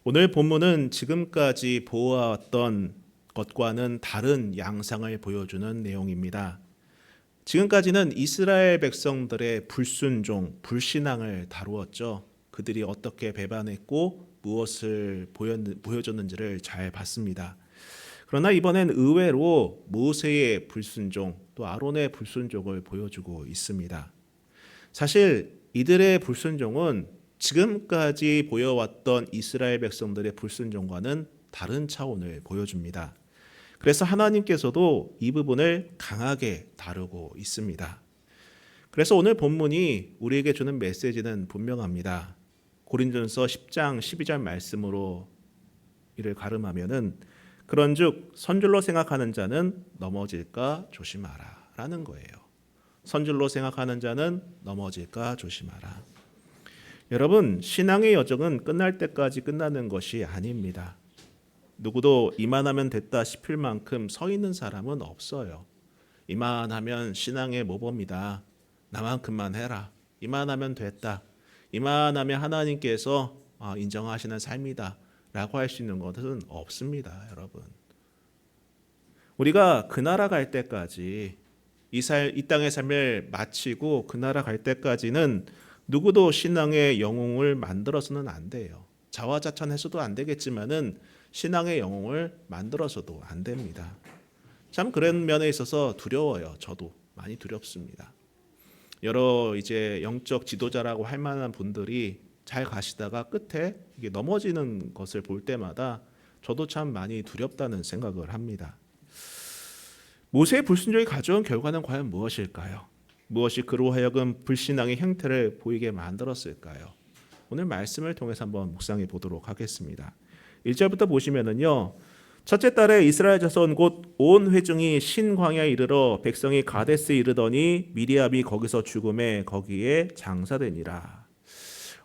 오늘 본문은 지금까지 보아왔던 것과는 다른 양상을 보여주는 내용입니다. 지금까지는 이스라엘 백성들의 불순종, 불신앙을 다루었죠. 그들이 어떻게 배반했고 무엇을 보여줬는지를 잘 봤습니다. 그러나 이번엔 의외로 모세의 불순종, 또 아론의 불순종을 보여주고 있습니다. 사실 이들의 불순종은 지금까지 보여왔던 이스라엘 백성들의 불순종과는 다른 차원을 보여줍니다. 그래서 하나님께서도 이 부분을 강하게 다루고 있습니다. 그래서 오늘 본문이 우리에게 주는 메시지는 분명합니다. 고린도전서 10장 12절 말씀으로 이를 가름하면은 그런즉 선줄로 생각하는 자는 넘어질까 조심하라 라는 거예요. 선줄로 생각하는 자는 넘어질까 조심하라. 여러분, 신앙의 여정은 끝날 때까지 끝나는 것이 아닙니다. 누구도 이만하면 됐다 싶을 만큼 서 있는 사람은 없어요. 이만하면 신앙의 모범이다. 나만큼만 해라. 이만하면 됐다. 이만하면 하나님께서 인정하시는 삶이다 라고 할 수 있는 것은 없습니다. 여러분, 우리가 그 나라 갈 때까지 이 땅의 삶을 마치고 그 나라 갈 때까지는 누구도 신앙의 영웅을 만들어서는 안 돼요. 자화자찬해서도 안 되겠지만은 신앙의 영웅을 만들어서도 안 됩니다. 참 그런 면에 있어서 두려워요. 저도 많이 두렵습니다. 여러 이제 영적 지도자라고 할 만한 분들이 잘 가시다가 끝에 이게 넘어지는 것을 볼 때마다 저도 참 많이 두렵다는 생각을 합니다. 모세의 불순종이 가져온 결과는 과연 무엇일까요? 무엇이 그로 하여금 불신앙의 형태를 보이게 만들었을까요? 오늘 말씀을 통해서 한번 묵상해 보도록 하겠습니다. 1절부터 보시면은요. 첫째 달에 이스라엘 자손 곧 온 회중이 신광야에 이르러 백성이 가데스에 이르더니 미리암이 거기서 죽음에 거기에 장사되니라.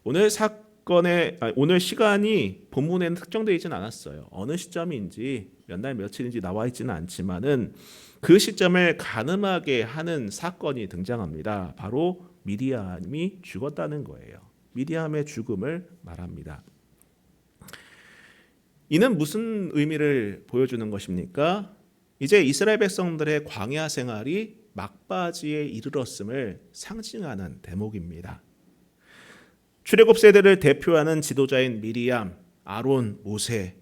오늘 시간이 본문에는 특정되어 있지는 않았어요. 어느 시점인지 몇 날 며칠인지 나와 있지는 않지만은 그 시점을 가늠하게 하는 사건이 등장합니다. 바로 미리암이 죽었다는 거예요. 미리암의 죽음을 말합니다. 이는 무슨 의미를 보여주는 것입니까? 이제 이스라엘 백성들의 광야 생활이 막바지에 이르렀음을 상징하는 대목입니다. 출애굽 세대를 대표하는 지도자인 미리암, 아론, 모세,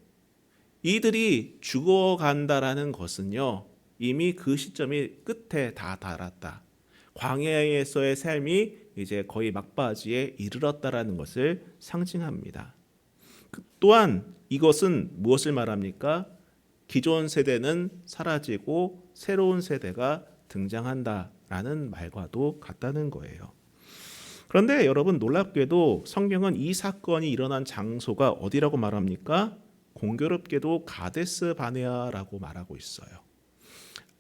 이들이 죽어간다라는 것은요, 이미 그 시점이 끝에 다 달았다. 광야에서의 삶이 이제 거의 막바지에 이르렀다라는 것을 상징합니다. 또한 이것은 무엇을 말합니까? 기존 세대는 사라지고 새로운 세대가 등장한다라는 말과도 같다는 거예요. 그런데 여러분, 놀랍게도 성경은 이 사건이 일어난 장소가 어디라고 말합니까? 공교롭게도 가데스 바네아라고 말하고 있어요.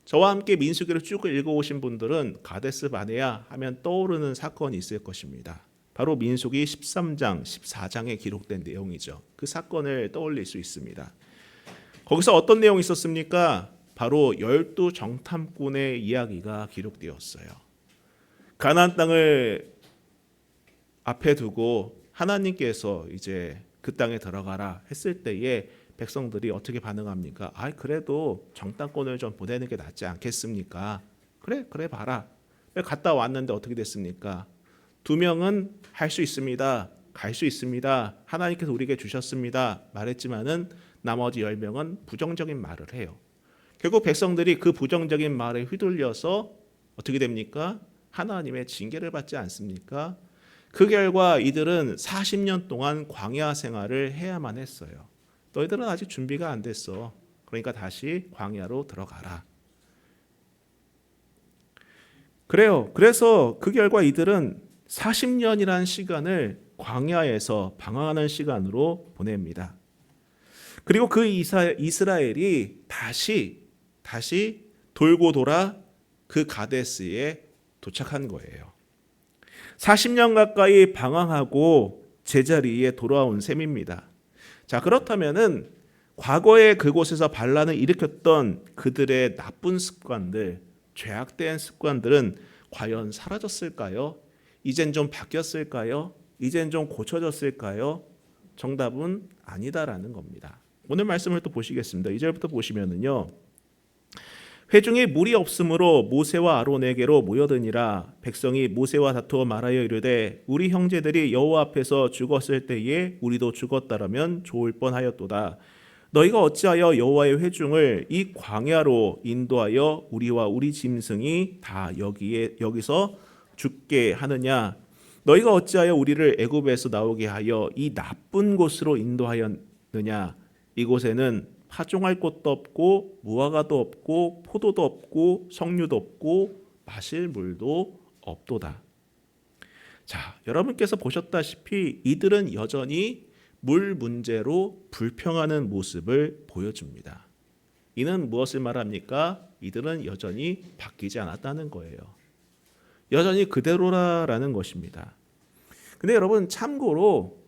저와 함께 민수기를 쭉 읽어오신 분들은 가데스 바네아 하면 떠오르는 사건이 있을 것입니다. 바로 민수기 13장, 14장에 기록된 내용이죠. 그 사건을 떠올릴 수 있습니다. 거기서 어떤 내용이 있었습니까? 바로 12 정탐꾼의 이야기가 기록되었어요. 가나안 땅을 앞에 두고 하나님께서 이제 그 땅에 들어가라 했을 때에 백성들이 어떻게 반응합니까? 그래도 정탐꾼을 좀 보내는 게 낫지 않겠습니까? 그래 봐라. 갔다 왔는데 어떻게 됐습니까? 2명은 할 수 있습니다. 갈 수 있습니다. 하나님께서 우리에게 주셨습니다. 말했지만은 나머지 10명은 부정적인 말을 해요. 결국 백성들이 그 부정적인 말에 휘둘려서 어떻게 됩니까? 하나님의 징계를 받지 않습니까? 그 결과 이들은 40년 동안 광야 생활을 해야만 했어요. 너희들은 아직 준비가 안 됐어. 그러니까 다시 광야로 들어가라. 그래요. 그래서 그 결과 이들은 40년이라는 시간을 광야에서 방황하는 시간으로 보냅니다. 그리고 그 이스라엘이 다시 돌고 돌아 그 가데스에 도착한 거예요. 40년 가까이 방황하고 제자리에 돌아온 셈입니다. 자, 그렇다면은 과거에 그곳에서 반란을 일으켰던 그들의 나쁜 습관들, 죄악된 습관들은 과연 사라졌을까요? 이젠 좀 바뀌었을까요? 이젠 좀 고쳐졌을까요? 정답은 아니다라는 겁니다. 오늘 말씀을 또 보시겠습니다. 2절부터 보시면은요. 회중이 물이 없으므로 모세와 아론에게로 모여드니라. 백성이 모세와 다투어 말하여 이르되 우리 형제들이 여호와 앞에서 죽었을 때에 우리도 죽었다라면 좋을 뻔하였도다. 너희가 어찌하여 여호와의 회중을 이 광야로 인도하여 우리와 우리 짐승이 다 여기서 죽게 하느냐? 너희가 어찌하여 우리를 애굽에서 나오게 하여 이 나쁜 곳으로 인도하였느냐? 이곳에는 파종할 곳도 없고 무화과도 없고 포도도 없고 석류도 없고 마실 물도 없도다. 자, 여러분께서 보셨다시피 이들은 여전히 물 문제로 불평하는 모습을 보여줍니다. 이는 무엇을 말합니까? 이들은 여전히 바뀌지 않았다는 거예요. 여전히 그대로라는 것입니다. 근데 여러분 참고로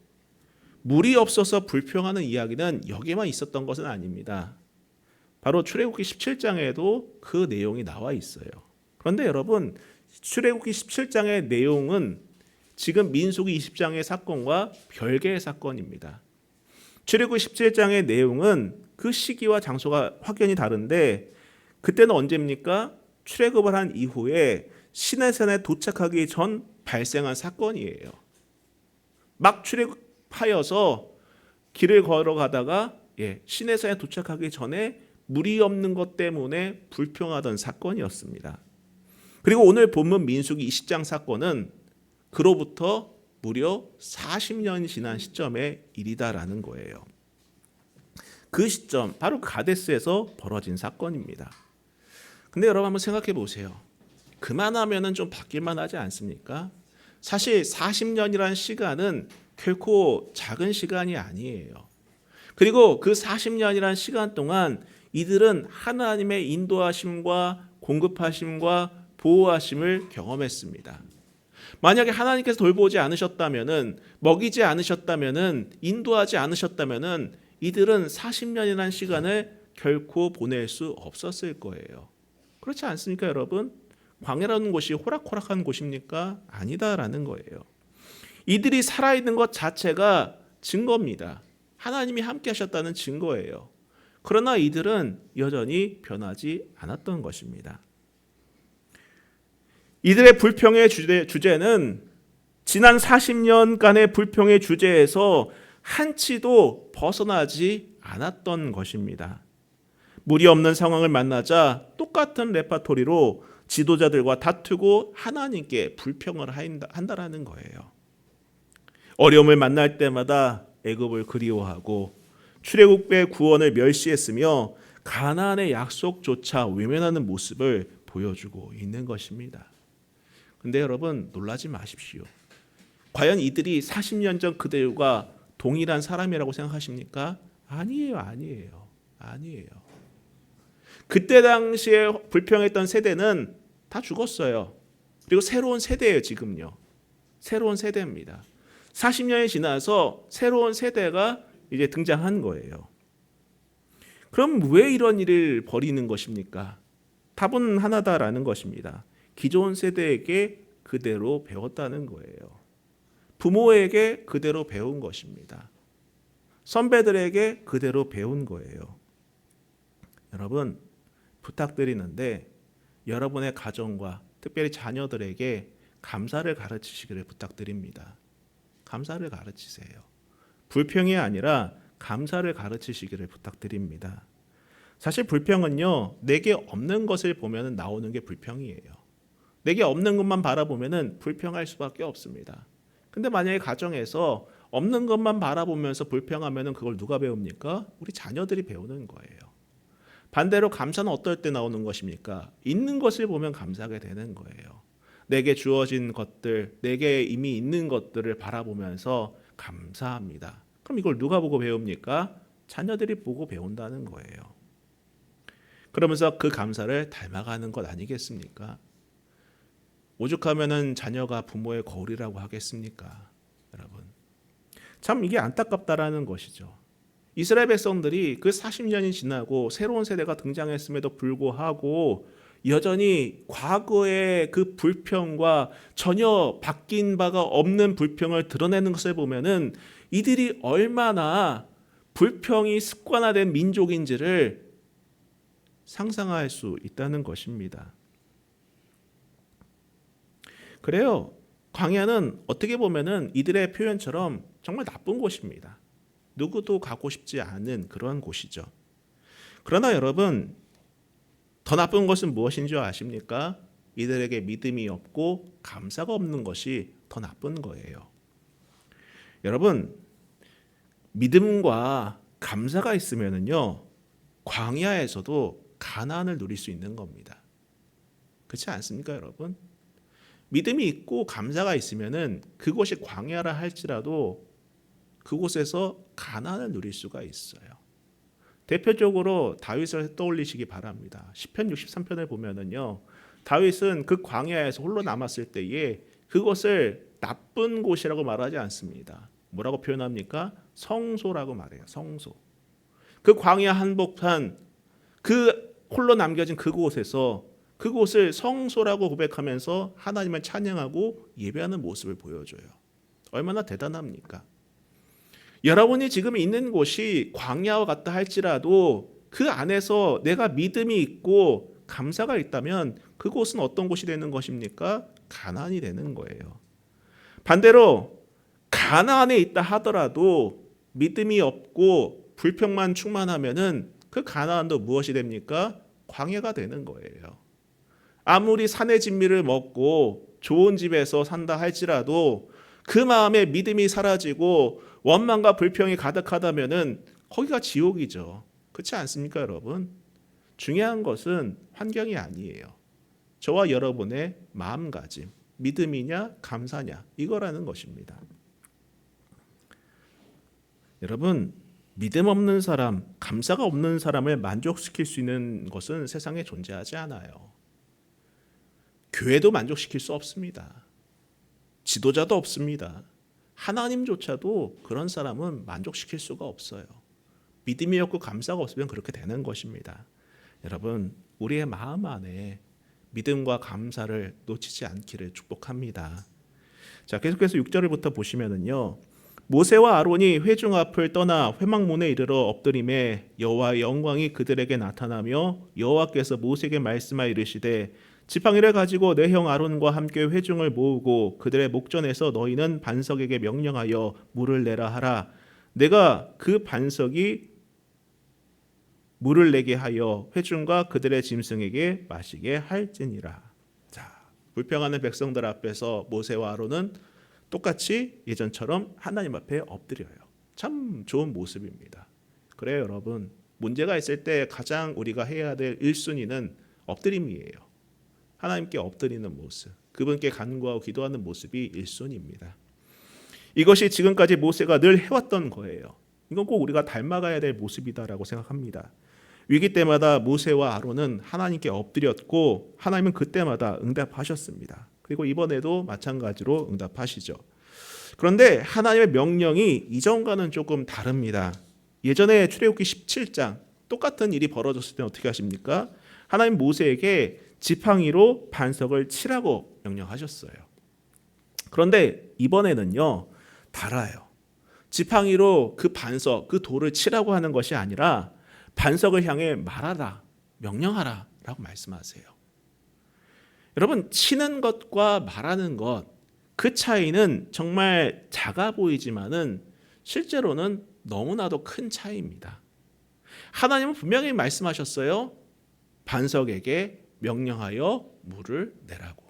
물이 없어서 불평하는 이야기는 여기만 있었던 것은 아닙니다. 바로 출애굽기 17장에도 그 내용이 나와 있어요. 그런데 여러분 출애굽기 17장의 내용은 지금 민수기 20장의 사건과 별개의 사건입니다. 출애굽기 17장의 내용은 그 시기와 장소가 확연히 다른데 그때는 언제입니까? 출애굽을 한 이후에 시내산에 도착하기 전 발생한 사건이에요. 막 출애굽하여서 길을 걸어가다가 시내산에 도착하기 전에 물이 없는 것 때문에 불평하던 사건이었습니다. 그리고 오늘 본문 민수기 20장 사건은 그로부터 무려 40년이 지난 시점의 일이다라는 거예요. 그 시점 바로 가데스에서 벌어진 사건입니다. 근데 여러분 한번 생각해 보세요. 그만하면은 좀 바뀔만 하지 않습니까? 사실 40년이라는 시간은 결코 작은 시간이 아니에요. 그리고 그 40년이라는 시간 동안 이들은 하나님의 인도하심과 공급하심과 보호하심을 경험했습니다. 만약에 하나님께서 돌보지 않으셨다면은, 먹이지 않으셨다면은, 인도하지 않으셨다면은 이들은 40년이라는 시간을 결코 보낼 수 없었을 거예요. 그렇지 않습니까, 여러분? 광야라는 곳이 호락호락한 곳입니까? 아니다라는 거예요. 이들이 살아있는 것 자체가 증거입니다. 하나님이 함께 하셨다는 증거예요. 그러나 이들은 여전히 변하지 않았던 것입니다. 이들의 불평의 주제는 지난 40년간의 불평의 주제에서 한치도 벗어나지 않았던 것입니다. 물이 없는 상황을 만나자 똑같은 레파토리로 지도자들과 다투고 하나님께 불평을 한다라는 거예요. 어려움을 만날 때마다 애굽을 그리워하고 출애굽의 구원을 멸시했으며 가나안의 약속조차 외면하는 모습을 보여주고 있는 것입니다. 근데 여러분 놀라지 마십시오. 과연 이들이 40년 전 그들과 동일한 사람이라고 생각하십니까? 아니에요. 그때 당시에 불평했던 세대는 다 죽었어요. 그리고 새로운 세대예요, 지금요. 새로운 세대입니다. 40년이 지나서 새로운 세대가 이제 등장한 거예요. 그럼 왜 이런 일을 벌이는 것입니까? 답은 하나다라는 것입니다. 기존 세대에게 그대로 배웠다는 거예요. 부모에게 그대로 배운 것입니다. 선배들에게 그대로 배운 거예요. 여러분 부탁드리는데 여러분의 가정과 특별히 자녀들에게 감사를 가르치시기를 부탁드립니다. 감사를 가르치세요. 불평이 아니라 감사를 가르치시기를 부탁드립니다. 사실 불평은요, 내게 없는 것을 보면 나오는 게 불평이에요. 내게 없는 것만 바라보면 불평할 수밖에 없습니다. 근데 만약에 가정에서 없는 것만 바라보면서 불평하면 그걸 누가 배웁니까? 우리 자녀들이 배우는 거예요. 반대로 감사는 어떨 때 나오는 것입니까? 있는 것을 보면 감사하게 되는 거예요. 내게 주어진 것들, 내게 이미 있는 것들을 바라보면서 감사합니다. 그럼 이걸 누가 보고 배웁니까? 자녀들이 보고 배운다는 거예요. 그러면서 그 감사를 닮아가는 것 아니겠습니까? 오죽하면은 자녀가 부모의 거울이라고 하겠습니까? 여러분. 참 이게 안타깝다라는 것이죠. 이스라엘 백성들이 그 40년이 지나고 새로운 세대가 등장했음에도 불구하고 여전히 과거의 그 불평과 전혀 바뀐 바가 없는 불평을 드러내는 것을 보면은 이들이 얼마나 불평이 습관화된 민족인지를 상상할 수 있다는 것입니다. 그래요. 광야는 어떻게 보면은 이들의 표현처럼 정말 나쁜 곳입니다. 누구도 가고 싶지 않은 그런 곳이죠. 그러나 여러분, 더 나쁜 것은 무엇인 줄 아십니까? 이들에게 믿음이 없고 감사가 없는 것이 더 나쁜 거예요. 여러분, 믿음과 감사가 있으면은요, 광야에서도 가나안을 누릴 수 있는 겁니다. 그렇지 않습니까, 여러분? 믿음이 있고 감사가 있으면은 그곳이 광야라 할지라도 그곳에서 가나안을 누릴 수가 있어요. 대표적으로 다윗을 떠올리시기 바랍니다. 시편 63편을 보면은요, 다윗은 그 광야에서 홀로 남았을 때에 그것을 나쁜 곳이라고 말하지 않습니다. 뭐라고 표현합니까? 성소라고 말해요. 성소. 그 광야 한복판 그 홀로 남겨진 그곳에서 그곳을 성소라고 고백하면서 하나님을 찬양하고 예배하는 모습을 보여줘요. 얼마나 대단합니까? 여러분이 지금 있는 곳이 광야와 같다 할지라도 그 안에서 내가 믿음이 있고 감사가 있다면 그곳은 어떤 곳이 되는 것입니까? 가나안이 되는 거예요. 반대로 가나안에 있다 하더라도 믿음이 없고 불평만 충만하면은 그 가나안도 무엇이 됩니까? 광야가 되는 거예요. 아무리 산의 진미를 먹고 좋은 집에서 산다 할지라도 그 마음에 믿음이 사라지고 원망과 불평이 가득하다면은 거기가 지옥이죠. 그렇지 않습니까, 여러분? 중요한 것은 환경이 아니에요. 저와 여러분의 마음가짐, 믿음이냐 감사냐 이거라는 것입니다. 여러분, 믿음 없는 사람, 감사가 없는 사람을 만족시킬 수 있는 것은 세상에 존재하지 않아요. 교회도 만족시킬 수 없습니다. 지도자도 없습니다. 하나님조차도 그런 사람은 만족시킬 수가 없어요. 믿음이 없고 감사가 없으면 그렇게 되는 것입니다. 여러분, 우리의 마음 안에 믿음과 감사를 놓치지 않기를 축복합니다. 자, 계속해서 6절부터 보시면은요. 모세와 아론이 회중 앞을 떠나 회막문에 이르러 엎드림에 여호와의 영광이 그들에게 나타나며 여호와께서 모세에게 말씀하여 이르시되 지팡이를 가지고 내 형 아론과 함께 회중을 모으고 그들의 목전에서 너희는 반석에게 명령하여 물을 내라 하라. 내가 그 반석이 물을 내게 하여 회중과 그들의 짐승에게 마시게 할지니라. 자, 불평하는 백성들 앞에서 모세와 아론은 똑같이 예전처럼 하나님 앞에 엎드려요. 참 좋은 모습입니다. 그래요, 여러분. 문제가 있을 때 가장 우리가 해야 될 1순위는 엎드림이에요. 하나님께 엎드리는 모습, 그분께 간구하고 기도하는 모습이 1순위입니다. 이것이 지금까지 모세가 늘 해왔던 거예요. 이건 꼭 우리가 닮아가야 될 모습이다라고 생각합니다. 위기 때마다 모세와 아론은 하나님께 엎드렸고 하나님은 그때마다 응답하셨습니다. 그리고 이번에도 마찬가지로 응답하시죠. 그런데 하나님의 명령이 이전과는 조금 다릅니다. 예전에 출애굽기 17장 똑같은 일이 벌어졌을 때 어떻게 하십니까? 하나님 모세에게 지팡이로 반석을 치라고 명령하셨어요. 그런데 이번에는요, 달라요. 지팡이로 그 반석, 그 돌을 치라고 하는 것이 아니라 반석을 향해 말하라, 명령하라 라고 말씀하세요. 여러분, 치는 것과 말하는 것, 그 차이는 정말 작아 보이지만은 실제로는 너무나도 큰 차이입니다. 하나님은 분명히 말씀하셨어요. 반석에게 명령하여 물을 내라고.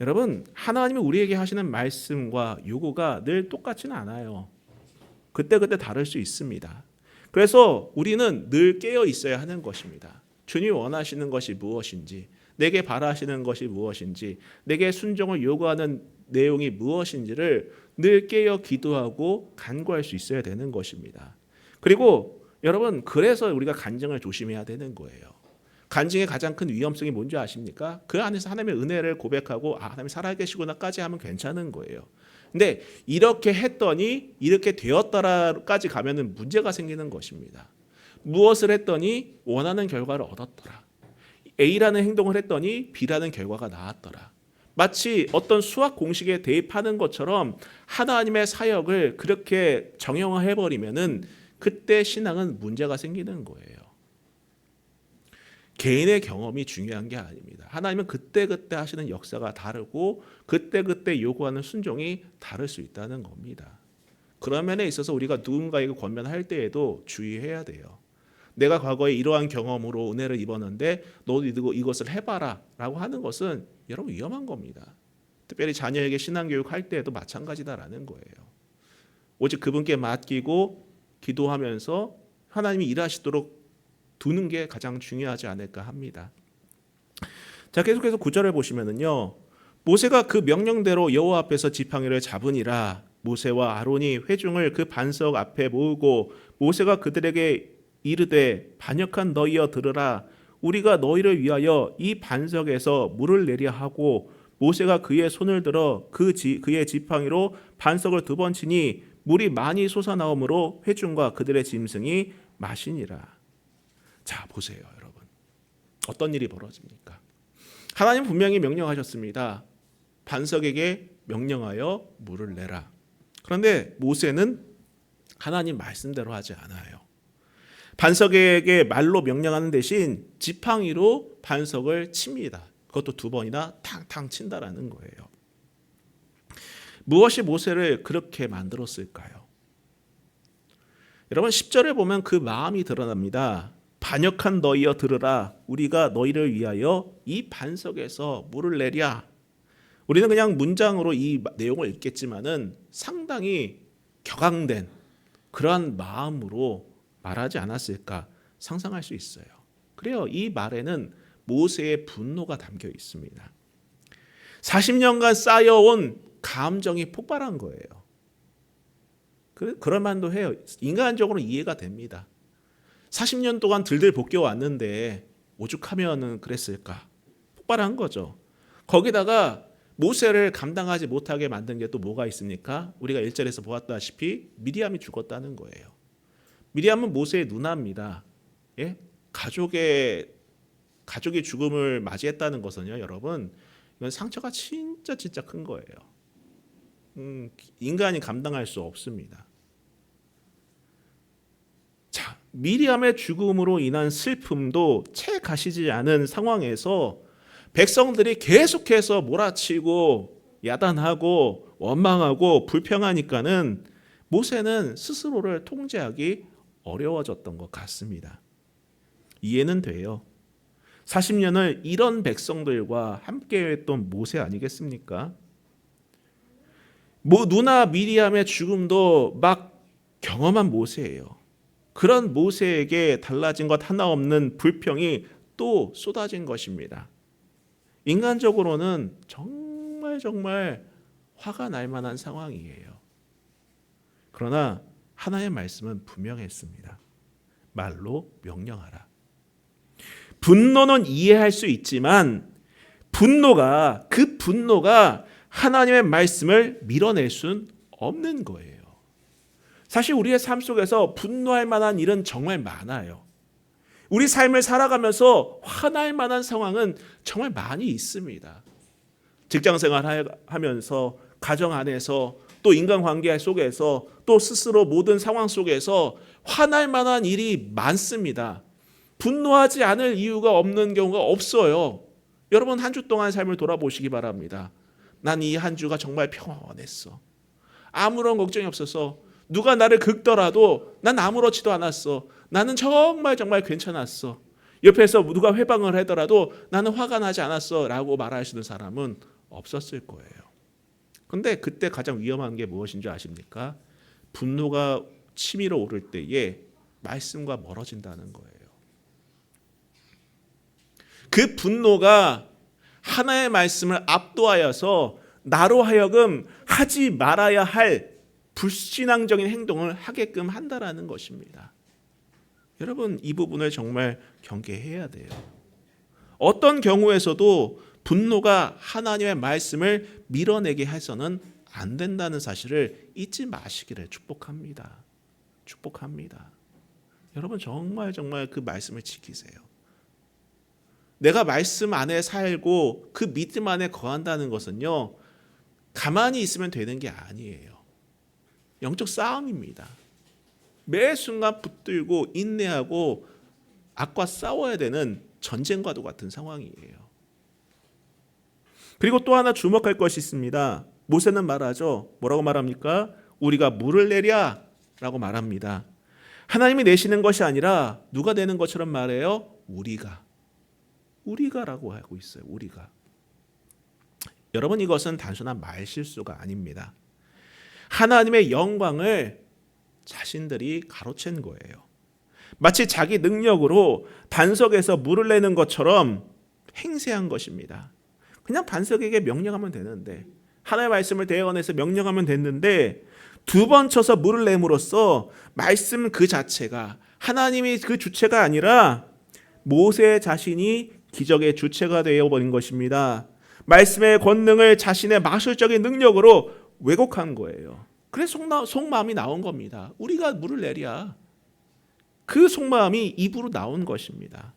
여러분, 하나님이 우리에게 하시는 말씀과 요구가 늘 똑같지는 않아요. 그때그때 다를 수 있습니다. 그래서 우리는 늘 깨어 있어야 하는 것입니다. 주님이 원하시는 것이 무엇인지, 내게 바라시는 것이 무엇인지, 내게 순종을 요구하는 내용이 무엇인지를 늘 깨어 기도하고 간구할 수 있어야 되는 것입니다. 그리고 여러분, 그래서 우리가 간증을 조심해야 되는 거예요. 간증의 가장 큰 위험성이 뭔지 아십니까? 그 안에서 하나님의 은혜를 고백하고 하나님 살아계시구나까지 하면 괜찮은 거예요. 근데 이렇게 했더니 이렇게 되었더라까지 가면은 문제가 생기는 것입니다. 무엇을 했더니 원하는 결과를 얻었더라. A라는 행동을 했더니 B라는 결과가 나왔더라. 마치 어떤 수학 공식에 대입하는 것처럼 하나님의 사역을 그렇게 정형화해버리면은 그때 신앙은 문제가 생기는 거예요. 개인의 경험이 중요한 게 아닙니다. 하나님은 그때그때 하시는 역사가 다르고 그때그때 요구하는 순종이 다를 수 있다는 겁니다. 그런 면에 있어서 우리가 누군가에게 권면할 때에도 주의해야 돼요. 내가 과거에 이러한 경험으로 은혜를 입었는데 너도 이것을 해봐라 라고 하는 것은 여러분 위험한 겁니다. 특별히 자녀에게 신앙교육 할 때에도 마찬가지다라는 거예요. 오직 그분께 맡기고 기도하면서 하나님이 일하시도록 두는 게 가장 중요하지 않을까 합니다. 자, 계속해서 9절을 보시면은요. 모세가 그 명령대로 여호와 앞에서 지팡이를 잡으니라. 모세와 아론이 회중을 그 반석 앞에 모으고 모세가 그들에게 이르되 반역한 너희여 들으라. 우리가 너희를 위하여 이 반석에서 물을 내려 하고 모세가 그의 손을 들어 그의 지팡이로 반석을 2번 치니 물이 많이 솟아나오므로 회중과 그들의 짐승이 마시니라. 자, 보세요, 여러분. 어떤 일이 벌어집니까? 하나님 분명히 명령하셨습니다. 반석에게 명령하여 물을 내라. 그런데 모세는 하나님 말씀대로 하지 않아요. 반석에게 말로 명령하는 대신 지팡이로 반석을 칩니다. 그것도 2번이나 탕탕 친다라는 거예요. 무엇이 모세를 그렇게 만들었을까요? 여러분 10절에 보면 그 마음이 드러납니다. 반역한 너희여 들으라. 우리가 너희를 위하여 이 반석에서 물을 내랴. 우리는 그냥 문장으로 이 내용을 읽겠지만은 상당히 격앙된 그러한 마음으로 말하지 않았을까 상상할 수 있어요. 그래요. 이 말에는 모세의 분노가 담겨 있습니다. 40년간 쌓여온 감정이 폭발한 거예요. 그럴 만도 해요. 인간적으로 이해가 됩니다. 40년 동안 들들 볶여 왔는데 오죽하면은 그랬을까? 폭발한 거죠. 거기다가 모세를 감당하지 못하게 만든 게 또 뭐가 있습니까? 우리가 1절에서 보았다시피 미리암이 죽었다는 거예요. 미리암은 모세의 누나입니다. 예? 가족이 죽음을 맞이했다는 것은요, 여러분, 이건 상처가 진짜 큰 거예요. 인간이 감당할 수 없습니다. 자, 미리암의 죽음으로 인한 슬픔도 채 가시지 않은 상황에서 백성들이 계속해서 몰아치고 야단하고 원망하고 불평하니까는 모세는 스스로를 통제하기 어려워졌던 것 같습니다. 이해는 돼요. 40년을 이런 백성들과 함께했던 모세 아니겠습니까? 누나 미리암의 죽음도 막 경험한 모세예요. 그런 모세에게 달라진 것 하나 없는 불평이 또 쏟아진 것입니다. 인간적으로는 정말 화가 날 만한 상황이에요. 그러나 하나님의 말씀은 분명했습니다. 말로 명령하라. 분노는 이해할 수 있지만 그 분노가 하나님의 말씀을 밀어낼 수는 없는 거예요. 사실 우리의 삶 속에서 분노할 만한 일은 정말 많아요. 우리 삶을 살아가면서 화날 만한 상황은 정말 많이 있습니다. 직장생활 하면서 가정 안에서 또 인간관계 속에서 또 스스로 모든 상황 속에서 화날 만한 일이 많습니다. 분노하지 않을 이유가 없는 경우가 없어요. 여러분 한 주 동안 삶을 돌아보시기 바랍니다. 난 이 한 주가 정말 평온했어. 아무런 걱정이 없어서 누가 나를 긁더라도 난 아무렇지도 않았어. 나는 정말 괜찮았어. 옆에서 누가 회방을 하더라도 나는 화가 나지 않았어 라고 말하시는 사람은 없었을 거예요. 근데 그때 가장 위험한 게 무엇인 줄 아십니까? 분노가 치밀어 오를 때에 말씀과 멀어진다는 거예요. 그 분노가 하나의 말씀을 압도하여서 나로 하여금 하지 말아야 할 불신앙적인 행동을 하게끔 한다라는 것입니다. 여러분 이 부분을 정말 경계해야 돼요. 어떤 경우에서도 분노가 하나님의 말씀을 밀어내게 해서는 안 된다는 사실을 잊지 마시기를 축복합니다. 여러분 정말 그 말씀을 지키세요. 내가 말씀 안에 살고 그 믿음 안에 거한다는 것은요, 가만히 있으면 되는 게 아니에요. 영적 싸움입니다. 매 순간 붙들고 인내하고 악과 싸워야 되는 전쟁과도 같은 상황이에요. 그리고 또 하나 주목할 것이 있습니다. 모세는 말하죠. 뭐라고 말합니까? 우리가 물을 내랴 라고 말합니다. 하나님이 내시는 것이 아니라 누가 내는 것처럼 말해요? 우리가라고 하고 있어요. 우리가. 여러분, 이것은 단순한 말실수가 아닙니다. 하나님의 영광을 자신들이 가로챈 거예요. 마치 자기 능력으로 반석에서 물을 내는 것처럼 행세한 것입니다. 그냥 반석에게 명령하면 되는데, 하나님의 말씀을 대언해서 명령하면 됐는데, 두 번 쳐서 물을 내므로써 말씀 그 자체가, 하나님이 그 주체가 아니라 모세 자신이 기적의 주체가 되어버린 것입니다. 말씀의 권능을 자신의 마술적인 능력으로 왜곡한 거예요. 그래서 속마음이 나온 겁니다. 우리가 물을 내랴. 그 속마음이 입으로 나온 것입니다.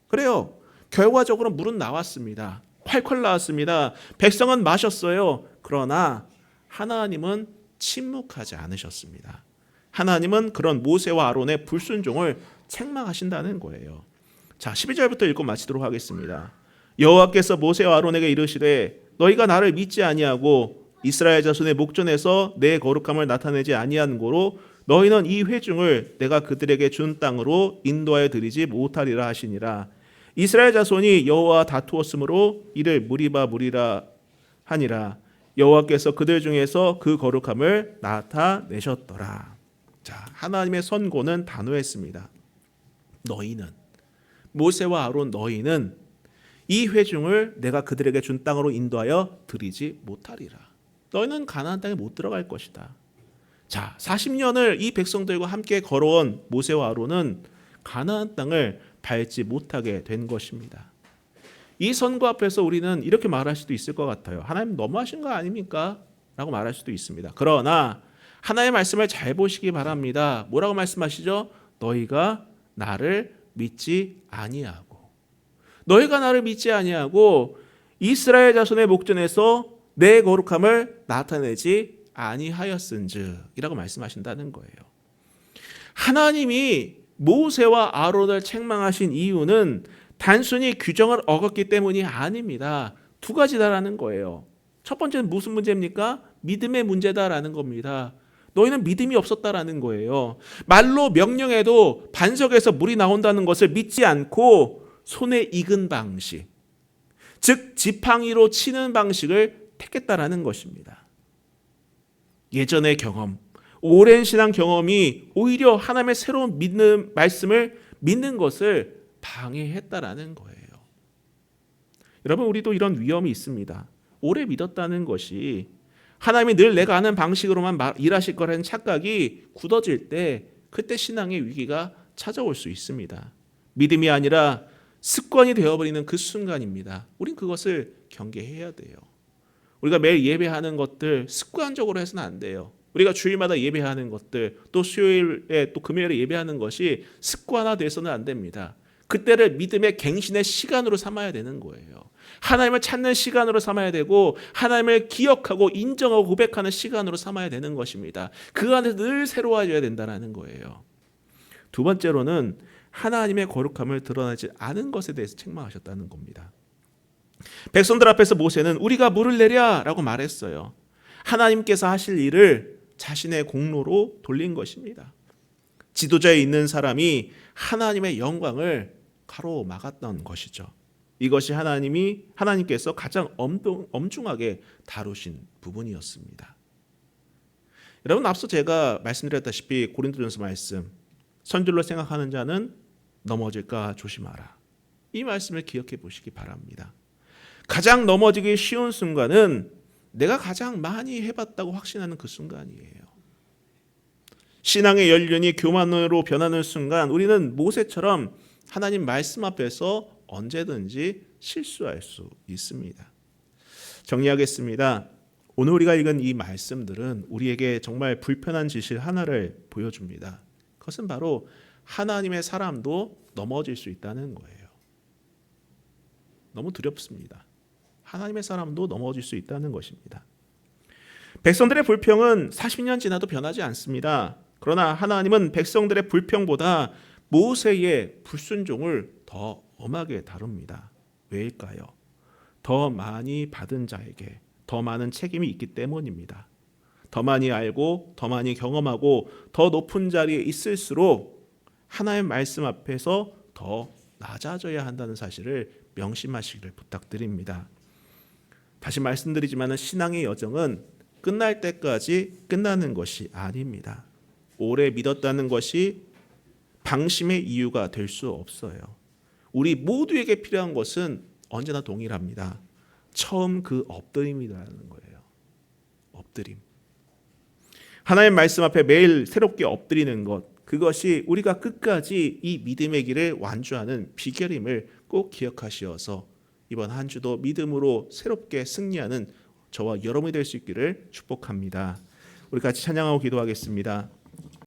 그래요. 결과적으로 물은 나왔습니다. 콸콸 나왔습니다. 백성은 마셨어요. 그러나 하나님은 침묵하지 않으셨습니다. 하나님은 그런 모세와 아론의 불순종을 책망하신다는 거예요. 자, 12절부터 읽고 마치도록 하겠습니다. 여호와께서 모세와 아론에게 이르시되 너희가 나를 믿지 아니하고 이스라엘 자손의 목전에서 내 거룩함을 나타내지 아니한 고로 너희는 이 회중을 내가 그들에게 준 땅으로 인도하여 드리지 못하리라 하시니라. 이스라엘 자손이 여호와와 다투었으므로 이를 무리라 하니라. 여호와께서 그들 중에서 그 거룩함을 나타내셨더라. 자, 하나님의 선고는 단호했습니다. 너희는, 모세와 아론 너희는 이 회중을 내가 그들에게 준 땅으로 인도하여 드리지 못하리라. 너희는 가나안 땅에 못 들어갈 것이다. 자, 40년을 이 백성들과 함께 걸어온 모세와 아론은 가나안 땅을 밟지 못하게 된 것입니다. 이 선고 앞에서 우리는 이렇게 말할 수도 있을 것 같아요. 하나님 너무하신 거 아닙니까? 라고 말할 수도 있습니다. 그러나 하나님의 말씀을 잘 보시기 바랍니다. 뭐라고 말씀하시죠? 너희가 나를 믿지 아니하고, 너희가 나를 믿지 아니하고 이스라엘 자손의 목전에서 내 거룩함을 나타내지 아니하였은즉 이라고 말씀하신다는 거예요. 하나님이 모세와 아론을 책망하신 이유는 단순히 규정을 어겼기 때문이 아닙니다. 두 가지다라는 거예요. 첫 번째는 무슨 문제입니까? 믿음의 문제다라는 겁니다. 너희는 믿음이 없었다라는 거예요. 말로 명령해도 반석에서 물이 나온다는 것을 믿지 않고 손에 익은 방식, 즉 지팡이로 치는 방식을 택했다라는 것입니다. 예전의 경험, 오랜 신앙 경험이 오히려 하나님의 새로운 믿는 말씀을 믿는 것을 방해했다라는 거예요. 여러분, 우리도 이런 위험이 있습니다. 오래 믿었다는 것이 하나님이 늘 내가 아는 방식으로만 일하실 거라는 착각이 굳어질 때 그때 신앙의 위기가 찾아올 수 있습니다. 믿음이 아니라 습관이 되어버리는 그 순간입니다. 우린 그것을 경계해야 돼요. 우리가 매일 예배하는 것들 습관적으로 해서는 안 돼요. 우리가 주일마다 예배하는 것들, 또 수요일에 또 금요일에 예배하는 것이 습관화돼서는 안 됩니다. 그때를 믿음의 갱신의 시간으로 삼아야 되는 거예요. 하나님을 찾는 시간으로 삼아야 되고 하나님을 기억하고 인정하고 고백하는 시간으로 삼아야 되는 것입니다. 그 안에서 늘 새로워져야 된다는 거예요. 두 번째로는 하나님의 거룩함을 드러내지 않은 것에 대해서 책망하셨다는 겁니다. 백성들 앞에서 모세는 우리가 물을 내랴 라고 말했어요. 하나님께서 하실 일을 자신의 공로로 돌린 것입니다. 지도자에 있는 사람이 하나님의 영광을 가로막았던 것이죠. 이것이 하나님께서 가장 엄중하게 다루신 부분이었습니다. 여러분, 앞서 제가 말씀드렸다시피 고린도전서 말씀, 선줄로 생각하는 자는 넘어질까 조심하라. 이 말씀을 기억해 보시기 바랍니다. 가장 넘어지기 쉬운 순간은 내가 가장 많이 해봤다고 확신하는 그 순간이에요. 신앙의 연륜이 교만으로 변하는 순간 우리는 모세처럼 하나님 말씀 앞에서 언제든지 실수할 수 있습니다. 정리하겠습니다. 오늘 우리가 읽은 이 말씀들은 우리에게 정말 불편한 진실 하나를 보여줍니다. 그것은 바로 하나님의 사람도 넘어질 수 있다는 거예요. 너무 두렵습니다. 하나님의 사람도 넘어질 수 있다는 것입니다. 백성들의 불평은 40년 지나도 변하지 않습니다. 그러나 하나님은 백성들의 불평보다 모세의 불순종을 더 엄하게 다룹니다. 왜일까요? 더 많이 받은 자에게 더 많은 책임이 있기 때문입니다. 더 많이 알고 더 많이 경험하고 더 높은 자리에 있을수록 하나님의 말씀 앞에서 더 낮아져야 한다는 사실을 명심하시기를 부탁드립니다. 다시 말씀드리지만 신앙의 여정은 끝날 때까지 끝나는 것이 아닙니다. 오래 믿었다는 것이 방심의 이유가 될 수 없어요. 우리 모두에게 필요한 것은 언제나 동일합니다. 처음 그 엎드림이라는 거예요. 엎드림. 하나님의 말씀 앞에 매일 새롭게 엎드리는 것, 그것이 우리가 끝까지 이 믿음의 길을 완주하는 비결임을 꼭 기억하시어서 이번 한 주도 믿음으로 새롭게 승리하는 저와 여러분이 될 수 있기를 축복합니다. 우리 같이 찬양하고 기도하겠습니다.